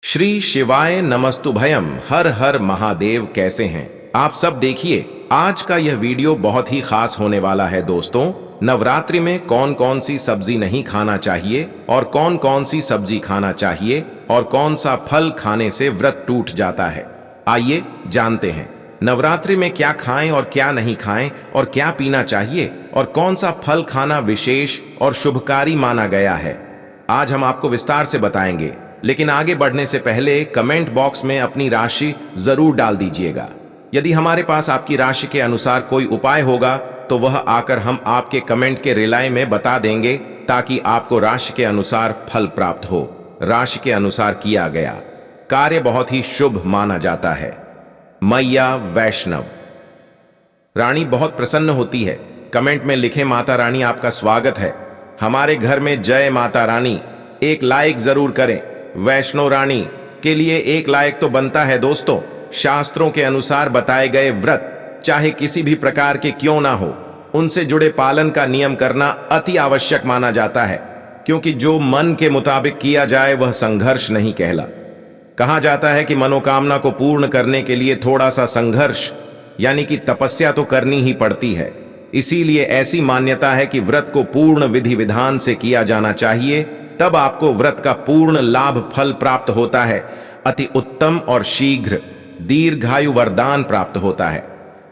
श्री शिवाय नमस्तुभयम। हर हर महादेव। कैसे हैं आप सब? देखिए आज का यह वीडियो बहुत ही खास होने वाला है दोस्तों। नवरात्रि में कौन कौन सी सब्जी नहीं खाना चाहिए और कौन कौन सी सब्जी खाना चाहिए और कौन सा फल खाने से व्रत टूट जाता है, आइए जानते हैं। नवरात्रि में क्या खाएं और क्या नहीं खाएं और क्या पीना चाहिए और कौन सा फल खाना विशेष और शुभकारी माना गया है, आज हम आपको विस्तार से बताएंगे। लेकिन आगे बढ़ने से पहले कमेंट बॉक्स में अपनी राशि जरूर डाल दीजिएगा। यदि हमारे पास आपकी राशि के अनुसार कोई उपाय होगा तो वह आकर हम आपके कमेंट के रिलाय में बता देंगे, ताकि आपको राशि के अनुसार फल प्राप्त हो। राशि के अनुसार किया गया कार्य बहुत ही शुभ माना जाता है। मैया वैष्णव रानी बहुत प्रसन्न होती है। कमेंट में लिखें माता रानी आपका स्वागत है, हमारे घर में जय माता रानी। एक लाइक जरूर करें। वैष्णो रानी के लिए एक लाइक तो बनता है दोस्तों। शास्त्रों के अनुसार बताए गए व्रत चाहे किसी भी प्रकार के क्यों ना हो, उनसे जुड़े पालन का नियम करना अति आवश्यक माना जाता है, क्योंकि जो मन के मुताबिक किया जाए वह संघर्ष नहीं कहला। कहा जाता है कि मनोकामना को पूर्ण करने के लिए थोड़ा सा संघर्ष यानी कि तपस्या तो करनी ही पड़ती है। इसीलिए ऐसी मान्यता है कि व्रत को पूर्ण विधि विधान से किया जाना चाहिए, तब आपको व्रत का पूर्ण लाभ फल प्राप्त होता है। अति उत्तम और शीघ्र दीर्घायु वरदान प्राप्त होता है।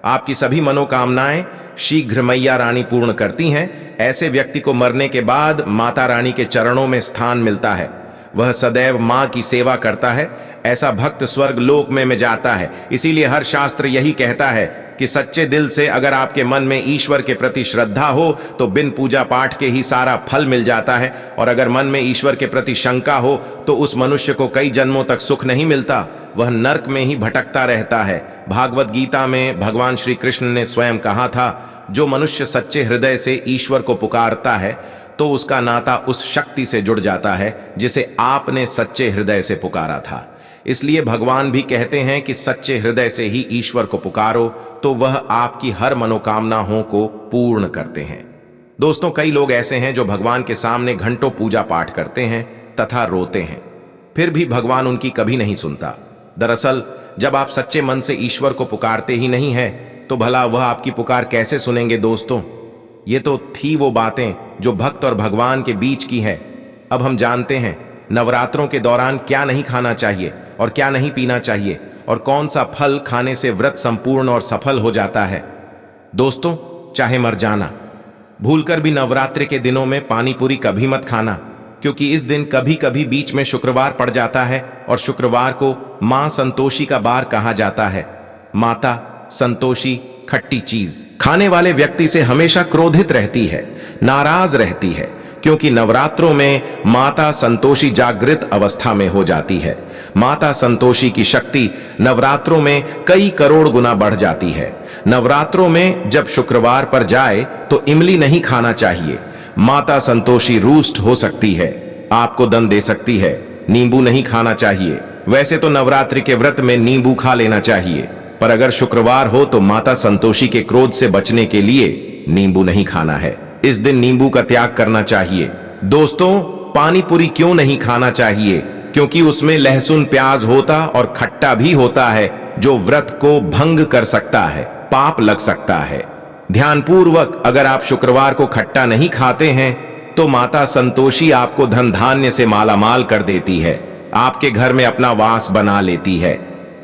आपकी सभी मनोकामनाएं शीघ्र मैया रानी पूर्ण करती हैं। ऐसे व्यक्ति को मरने के बाद माता रानी के चरणों में स्थान मिलता है। वह सदैव मां की सेवा करता है। ऐसा भक्त स्वर्ग लोक में जाता है। इसीलिए हर शास्त्र यही कहता है कि सच्चे दिल से अगर आपके मन में ईश्वर के प्रति श्रद्धा हो तो बिन पूजा पाठ के ही सारा फल मिल जाता है, और अगर मन में ईश्वर के प्रति शंका हो तो उस मनुष्य को कई जन्मों तक सुख नहीं मिलता, वह नरक में ही भटकता रहता है। भागवत गीता में भगवान श्री कृष्ण ने स्वयं कहा था, जो मनुष्य सच्चे हृदय से ईश्वर को पुकारता है तो उसका नाता उस शक्ति से जुड़ जाता है जिसे आपने सच्चे हृदय से पुकारा था। इसलिए भगवान भी कहते हैं कि सच्चे हृदय से ही ईश्वर को पुकारो तो वह आपकी हर मनोकामनाओं को पूर्ण करते हैं। दोस्तों, कई लोग ऐसे हैं जो भगवान के सामने घंटों पूजा पाठ करते हैं तथा रोते हैं, फिर भी भगवान उनकी कभी नहीं सुनता। दरअसल जब आप सच्चे मन से ईश्वर को पुकारते ही नहीं हैं तो भला वह आपकी पुकार कैसे सुनेंगे दोस्तों? ये तो थी वो बातें जो भक्त और भगवान के बीच की है। अब हम जानते हैं नवरात्रों के दौरान क्या नहीं खाना चाहिए और क्या नहीं पीना चाहिए और कौन सा फल खाने से व्रत संपूर्ण और सफल हो जाता है। दोस्तों, चाहे मर जाना, भूलकर भी नवरात्रि के दिनों में पानी पूरी कभी मत खाना, क्योंकि इस दिन कभी कभी बीच में शुक्रवार पड़ जाता है और शुक्रवार को मां संतोषी का बार कहा जाता है। माता संतोषी खट्टी चीज खाने वाले व्यक्ति से हमेशा क्रोधित रहती है, नाराज रहती है, क्योंकि नवरात्रों में माता संतोषी जागृत अवस्था में हो जाती है। माता संतोषी की शक्ति नवरात्रों में कई करोड़ गुना बढ़ जाती है। नवरात्रों में जब शुक्रवार पर जाए तो इमली नहीं खाना चाहिए। माता संतोषी रुष्ट हो सकती है, आपको दंड दे सकती है। नींबू नहीं खाना चाहिए। वैसे तो नवरात्रि के व्रत में नींबू खा लेना चाहिए, पर अगर शुक्रवार हो तो माता संतोषी के क्रोध से बचने के लिए नींबू नहीं खाना है। इस दिन नींबू का त्याग करना चाहिए। दोस्तों, पानी पूरी क्यों नहीं खाना चाहिए? क्योंकि उसमें लहसुन प्याज होता और खट्टा भी होता है, जो व्रत को भंग कर सकता है, पाप लग सकता है। ध्यानपूर्वक अगर आप शुक्रवार को खट्टा नहीं खाते हैं तो माता संतोषी आपको धन धान्य से मालामाल कर देती है, आपके घर में अपना वास बना लेती है।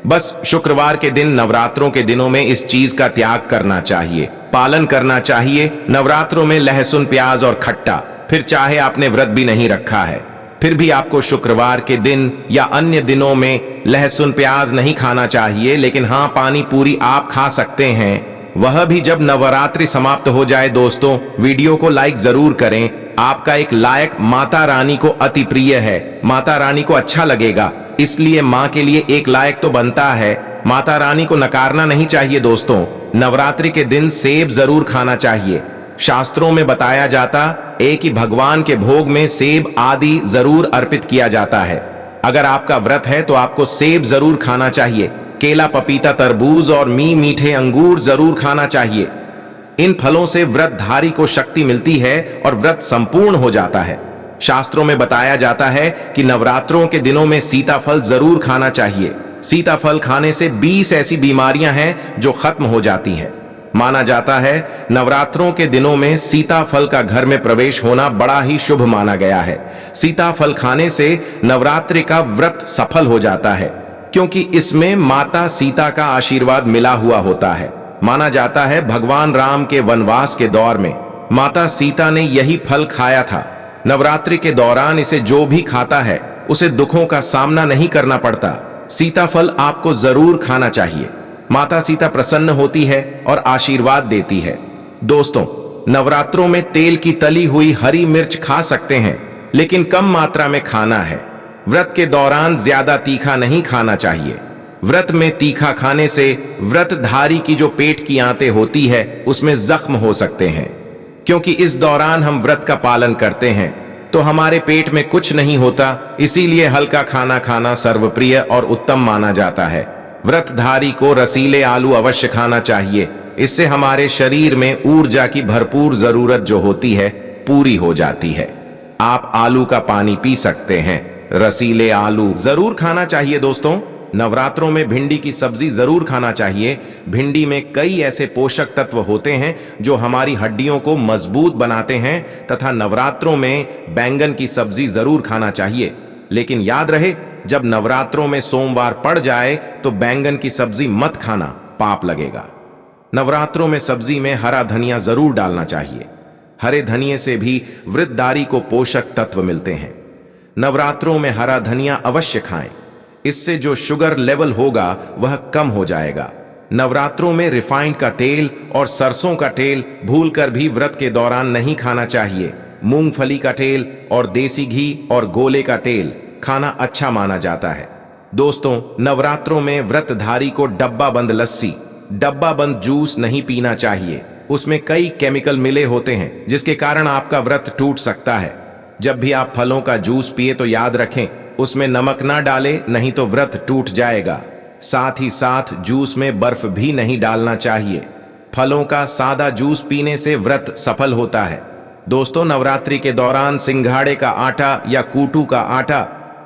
बस शुक्रवार के दिन नवरात्रों के दिनों में इस चीज का त्याग करना चाहिए, पालन करना चाहिए। नवरात्रों में लहसुन प्याज और खट्टा, फिर चाहे आपने व्रत भी नहीं रखा है फिर भी आपको शुक्रवार के दिन या अन्य दिनों में लहसुन प्याज नहीं खाना चाहिए। लेकिन हाँ, पानी पूरी आप खा सकते हैं, वह भी जब नवरात्रि समाप्त हो जाए। दोस्तों, वीडियो को लाइक जरूर करें। आपका एक लाइक माता रानी को अति प्रिय है, माता रानी को अच्छा लगेगा, इसलिए मां के लिए एक लाइक तो बनता है। माता रानी को नकारना नहीं चाहिए। दोस्तों, नवरात्रि के दिन सेब जरूर खाना चाहिए। शास्त्रों में बताया जाता है कि भगवान के भोग में सेब आदि जरूर अर्पित किया जाता है। अगर आपका व्रत है तो आपको सेब जरूर खाना चाहिए। केला, पपीता, तरबूज और मीठे अंगूर जरूर खाना चाहिए। इन फलों से व्रतधारी को शक्ति मिलती है और व्रत संपूर्ण हो जाता है। शास्त्रों में बताया जाता है कि नवरात्रों के दिनों में सीताफल जरूर खाना चाहिए। सीताफल खाने से 20 ऐसी बीमारियां हैं जो खत्म हो जाती हैं। माना जाता है नवरात्रों के दिनों में सीताफल का घर में प्रवेश होना बड़ा ही शुभ माना गया है। सीताफल खाने से नवरात्रि का व्रत सफल हो जाता है, क्योंकि इसमें माता सीता का आशीर्वाद मिला हुआ होता है। माना जाता है भगवान राम के वनवास के दौर में माता सीता ने यही फल खाया था। नवरात्रि के दौरान इसे जो भी खाता है उसे दुखों का सामना नहीं करना पड़ता। सीताफल आपको जरूर खाना चाहिए। माता सीता प्रसन्न होती है और आशीर्वाद देती है। दोस्तों, नवरात्रों में तेल की तली हुई हरी मिर्च खा सकते हैं, लेकिन कम मात्रा में खाना है। व्रत के दौरान ज्यादा तीखा नहीं खाना चाहिए। व्रत में तीखा खाने से व्रतधारी की जो पेट की आंतें होती है उसमें जख्म हो सकते हैं। क्योंकि इस दौरान हम व्रत का पालन करते हैं तो हमारे पेट में कुछ नहीं होता, इसीलिए हल्का खाना खाना सर्वप्रिय और उत्तम माना जाता है। व्रतधारी को रसीले आलू अवश्य खाना चाहिए। इससे हमारे शरीर में ऊर्जा की भरपूर जरूरत जो होती है पूरी हो जाती है। आप आलू का पानी पी सकते हैं। रसीले आलू जरूर खाना चाहिए। दोस्तों, नवरात्रों में भिंडी की सब्जी जरूर खाना चाहिए। भिंडी में कई ऐसे पोषक तत्व होते हैं जो हमारी हड्डियों को मजबूत बनाते हैं तथा नवरात्रों में बैंगन की सब्जी जरूर खाना चाहिए। लेकिन याद रहे, जब नवरात्रों में सोमवार पड़ जाए तो बैंगन की सब्जी मत खाना, पाप लगेगा। नवरात्रों में सब्जी में हरा धनिया जरूर डालना चाहिए। हरे धनिये से भी व्रतधारी को पोषक तत्व मिलते हैं। नवरात्रों में हरा धनिया अवश्य खाएं। इससे जो शुगर लेवल होगा वह कम हो जाएगा। नवरात्रों में रिफाइंड का तेल और सरसों का तेल भूलकर भी व्रत के दौरान नहीं खाना चाहिए। मूंगफली का तेल और देसी घी और गोले का तेल खाना अच्छा माना जाता है। दोस्तों, नवरात्रों में व्रतधारी को डब्बा बंद लस्सी, डब्बा बंद जूस नहीं पीना चाहिए। उसमें कई केमिकल मिले होते हैं जिसके कारण आपका व्रत टूट सकता है। जब भी आप फलों का जूस पिए तो याद रखें उसमें नमक ना डालें, नहीं तो व्रत टूट जाएगा। साथ ही साथ जूस में बर्फ भी नहीं डालना चाहिए। फलों का सादा जूस पीने से व्रत सफल होता है। दोस्तों, नवरात्रि के दौरान सिंघाड़े का आटा या कूटू का आटा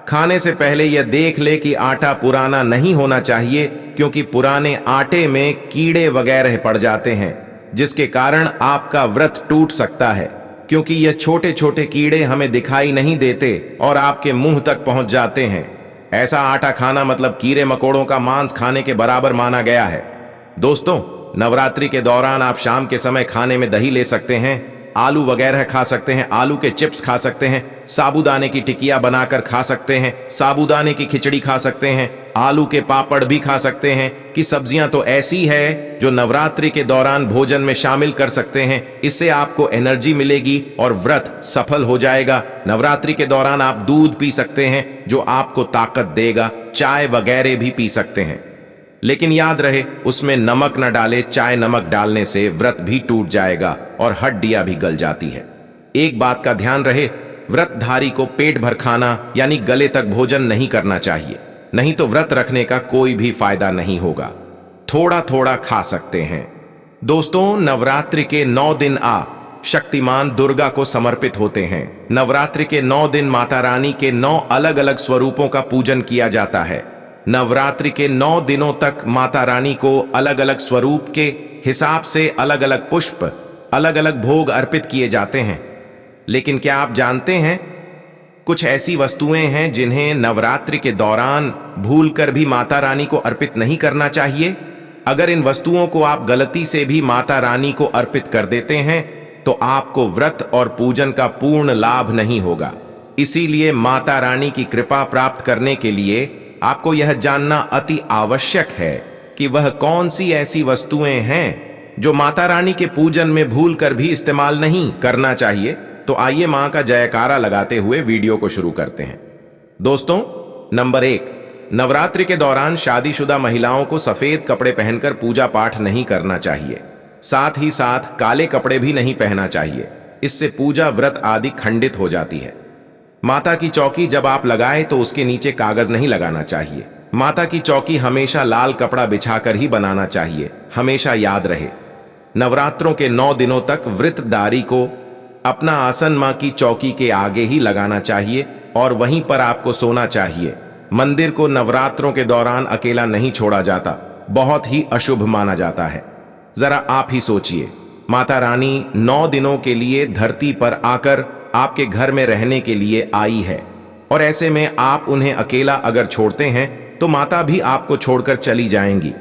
खाने से पहले यह देख ले कि आटा पुराना नहीं होना चाहिए, क्योंकि पुराने आटे में कीड़े वगैरह पड़ जाते हैं जिसके कारण आपका व्रत टूट सकता है। क्योंकि यह छोटे छोटे कीड़े हमें दिखाई नहीं देते और आपके मुंह तक पहुंच जाते हैं। ऐसा आटा खाना मतलब कीड़े मकोड़ों का मांस खाने के बराबर माना गया है। दोस्तों, नवरात्रि के दौरान आप शाम के समय खाने में दही ले सकते हैं, आलू वगैरह खा सकते हैं, आलू के चिप्स खा सकते हैं, साबूदाने की टिकिया बनाकर खा सकते हैं, साबूदाने की खिचड़ी खा सकते हैं, आलू के पापड़ भी खा सकते हैं। कि सब्जियां तो ऐसी है जो नवरात्रि के दौरान भोजन में शामिल कर सकते हैं। इससे आपको एनर्जी मिलेगी और व्रत सफल हो जाएगा। नवरात्रि के दौरान आप दूध पी सकते हैं जो आपको ताकत देगा। चाय वगैरह भी पी सकते हैं, लेकिन याद रहे उसमें नमक न डाले। चाय नमक डालने से व्रत भी टूट जाएगा और हड्डियां भी गल जाती है। एक बात का ध्यान रहे, व्रतधारी को पेट भर खाना यानी गले तक भोजन नहीं करना चाहिए, नहीं तो व्रत रखने का कोई भी फायदा नहीं होगा। थोड़ा थोड़ा खा सकते हैं। दोस्तों, नवरात्रि के 9 दिन शक्तिमान दुर्गा को समर्पित होते हैं। नवरात्रि के 9 दिन माता रानी के 9 अलग अलग स्वरूपों का पूजन किया जाता है। नवरात्रि के 9 दिनों तक माता रानी को अलग अलग स्वरूप के हिसाब से अलग अलग पुष्प, अलग अलग भोग अर्पित किए जाते हैं। लेकिन क्या आप जानते हैं, कुछ ऐसी वस्तुएं हैं जिन्हें नवरात्रि के दौरान भूलकर भी माता रानी को अर्पित नहीं करना चाहिए। अगर इन वस्तुओं को आप गलती से भी माता रानी को अर्पित कर देते हैं तो आपको व्रत और पूजन का पूर्ण लाभ नहीं होगा। इसीलिए माता रानी की कृपा प्राप्त करने के लिए आपको यह जानना अति आवश्यक है कि वह कौन सी ऐसी वस्तुएं हैं जो माता रानी के पूजन में भूलकर भी इस्तेमाल नहीं करना चाहिए। तो आइए मां का जयकारा लगाते हुए वीडियो को शुरू करते हैं। दोस्तों, नंबर 1, नवरात्रि के दौरान शादीशुदा महिलाओं को सफेद कपड़े पहनकर पूजा पाठ नहीं करना चाहिए। साथ ही साथ काले कपड़े भी नहीं पहनना चाहिए। इससे पूजा व्रत आदि खंडित हो जाती है। माता की चौकी जब आप लगाएं तो उसके नीचे कागज नहीं लगाना चाहिए। माता की चौकी हमेशा लाल कपड़ा बिछाकर ही बनाना चाहिए। हमेशा याद रहे, नवरात्रों के 9 दिनों तक व्रतधारी को अपना आसन मां की चौकी के आगे ही लगाना चाहिए और वहीं पर आपको सोना चाहिए। मंदिर को नवरात्रों के दौरान अकेला नहीं छोड़ा जाता, बहुत ही अशुभ माना जाता है। जरा आप ही सोचिए, माता रानी 9 दिनों के लिए धरती पर आकर आपके घर में रहने के लिए आई है, और ऐसे में आप उन्हें अकेला अगर छोड़ते हैं तो माता भी आपको छोड़कर चली जाएंगी।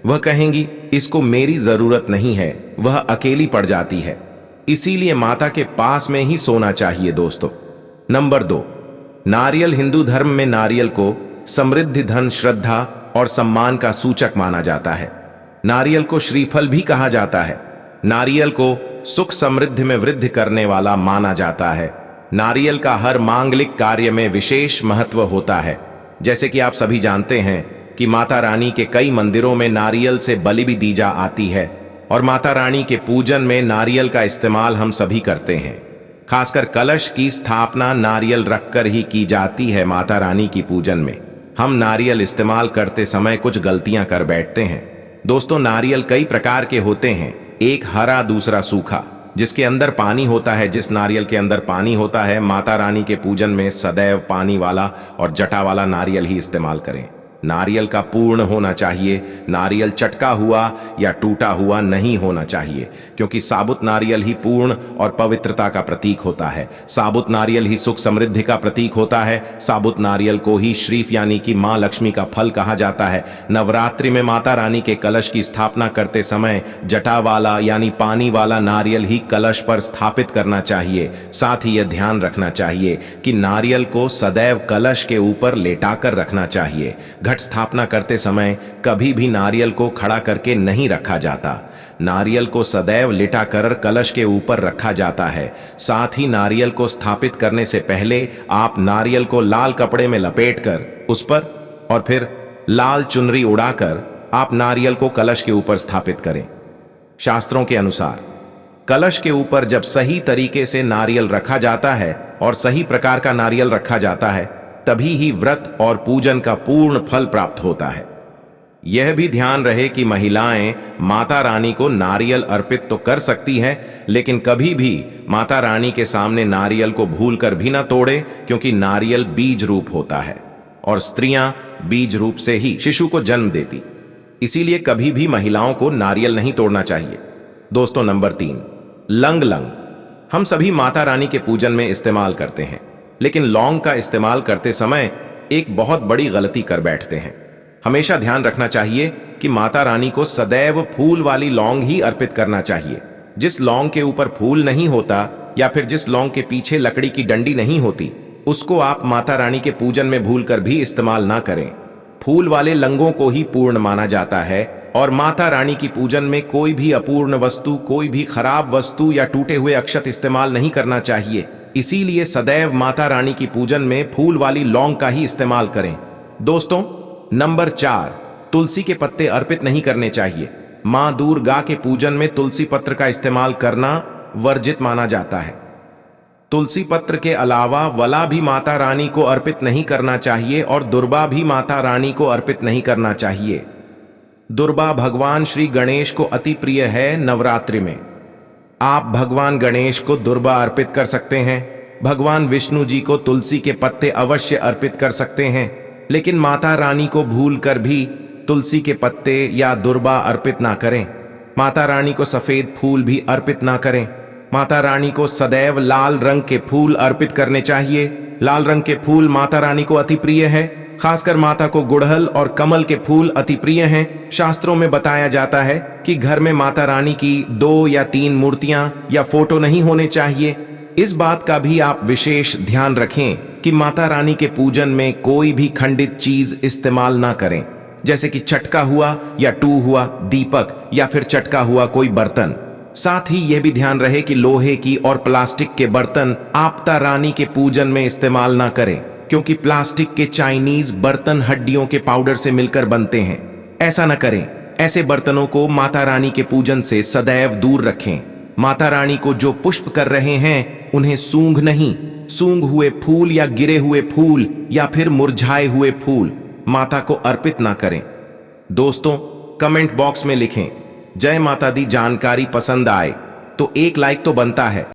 वह कहेंगी इसको मेरी जरूरत नहीं है, वह अकेली पड़ जाती है। इसीलिए माता के पास में ही सोना चाहिए दोस्तों। नंबर 2, नारियल। हिंदू धर्म में नारियल को समृद्धि, धन, श्रद्धा और सम्मान का सूचक माना जाता है। नारियल को श्रीफल भी कहा जाता है। नारियल को सुख समृद्धि में वृद्धि करने वाला माना जाता है। नारियल का हर मांगलिक कार्य में विशेष महत्व होता है। जैसे कि आप सभी जानते हैं कि माता रानी के कई मंदिरों में नारियल से बलि भी दी जा आती है, और माता रानी के पूजन में नारियल का इस्तेमाल हम सभी करते हैं। खासकर कलश की स्थापना नारियल रखकर ही की जाती है। माता रानी की पूजन में हम नारियल इस्तेमाल करते समय कुछ गलतियां कर बैठते हैं। दोस्तों, नारियल कई प्रकार के होते हैं, एक हरा, दूसरा सूखा, जिसके अंदर पानी होता है। जिस नारियल के अंदर पानी होता है, माता रानी के पूजन में सदैव पानी वाला और जटा वाला नारियल ही इस्तेमाल करें। नारियल का पूर्ण होना चाहिए, नारियल चटका हुआ या टूटा हुआ नहीं होना चाहिए, क्योंकि साबुत नारियल ही पूर्ण और पवित्रता का प्रतीक होता है। साबुत नारियल ही सुख समृद्धि का प्रतीक होता है। साबुत नारियल को ही श्रीफ यानी कि मां लक्ष्मी का फल कहा जाता है। नवरात्रि में माता रानी के कलश की स्थापना करते समय जटा वाला यानी पानी वाला नारियल ही कलश पर स्थापित करना चाहिए। साथ ही यह ध्यान रखना चाहिए कि नारियल को सदैव कलश के ऊपर लेटाकर रखना चाहिए। घट स्थापना करते समय कभी भी नारियल को खड़ा करके नहीं रखा जाता। नारियल को सदैव लिटाकर कलश के ऊपर रखा जाता है। साथ ही नारियल को स्थापित करने से पहले आप नारियल को लाल कपड़े में लपेटकर उस पर और फिर लाल चुनरी उड़ाकर आप नारियल को कलश के ऊपर स्थापित करें। शास्त्रों के अनुसार कलश के ऊपर जब सही तरीके से नारियल रखा जाता है और सही प्रकार का नारियल रखा जाता है, तभी ही व्रत और पूजन का पूर्ण फल प्राप्त होता है। यह भी ध्यान रहे कि महिलाएं माता रानी को नारियल अर्पित तो कर सकती हैं, लेकिन कभी भी माता रानी के सामने नारियल को भूलकर भी ना तोड़े, क्योंकि नारियल बीज रूप होता है और स्त्रियां बीज रूप से ही शिशु को जन्म देती। इसीलिए कभी भी महिलाओं को नारियल नहीं तोड़ना चाहिए। दोस्तों, नंबर 3, लंग। हम सभी माता रानी के पूजन में इस्तेमाल करते हैं, लेकिन लौंग का इस्तेमाल करते समय एक बहुत बड़ी गलती कर बैठते हैं। हमेशा ध्यान रखना चाहिए कि माता रानी को सदैव फूल वाली लौंग ही अर्पित करना चाहिए। जिस लौंग के ऊपर फूल नहीं होता या फिर जिस लौंग के पीछे लकड़ी की डंडी नहीं होती, उसको आप माता रानी के पूजन में भूलकर भी इस्तेमाल ना करें। फूल वाले लंगों को ही पूर्ण माना जाता है, और माता रानी की पूजन में कोई भी अपूर्ण वस्तु, कोई भी खराब वस्तु या टूटे हुए अक्षत इस्तेमाल नहीं करना चाहिए। इसीलिए सदैव माता रानी की पूजन में फूल वाली लौंग का ही इस्तेमाल करें। दोस्तों, नंबर 4, तुलसी के पत्ते अर्पित नहीं करने चाहिए। मां दुर्गा के पूजन में तुलसी पत्र का इस्तेमाल करना वर्जित माना जाता है। तुलसी पत्र के अलावा वला भी माता रानी को अर्पित नहीं करना चाहिए और दुर्बा भी माता रानी को अर्पित नहीं करना चाहिए। दुर्बा भगवान श्री गणेश को अति प्रिय है। नवरात्रि में आप भगवान गणेश को दुर्बा अर्पित कर सकते हैं। भगवान विष्णु जी को तुलसी के पत्ते अवश्य अर्पित कर सकते हैं, लेकिन माता रानी को भूलकर भी तुलसी के पत्ते या दुर्बा अर्पित ना करें। माता रानी को सफेद फूल भी अर्पित ना करें। माता रानी को सदैव लाल रंग के फूल अर्पित करने चाहिए। लाल रंग के फूल माता रानी को अति प्रिय है। खासकर माता को गुड़हल और कमल के फूल अति प्रिय हैं। शास्त्रों में बताया जाता है कि घर में माता रानी की 2 या 3 मूर्तियां या फोटो नहीं होने चाहिए। इस बात का भी आप विशेष ध्यान रखें कि माता रानी के पूजन में कोई भी खंडित चीज इस्तेमाल ना करें, जैसे कि चटका हुआ या टू हुआ दीपक या फिर चटका हुआ कोई बर्तन। साथ ही यह भी ध्यान रहे कि लोहे की और प्लास्टिक के बर्तन आपता रानी के पूजन में इस्तेमाल ना करें, क्योंकि प्लास्टिक के चाइनीज बर्तन हड्डियों के पाउडर से मिलकर बनते हैं। ऐसा न करें। ऐसे बर्तनों को माता रानी के पूजन से सदैव दूर रखें। माता रानी को जो पुष्प कर रहे हैं उन्हें सूंघ नहीं, सूंघ हुए फूल या गिरे हुए फूल या फिर मुरझाए हुए फूल माता को अर्पित ना करें। दोस्तों, कमेंट बॉक्स में लिखें जय माता दी। जानकारी पसंद आए तो एक लाइक तो बनता है।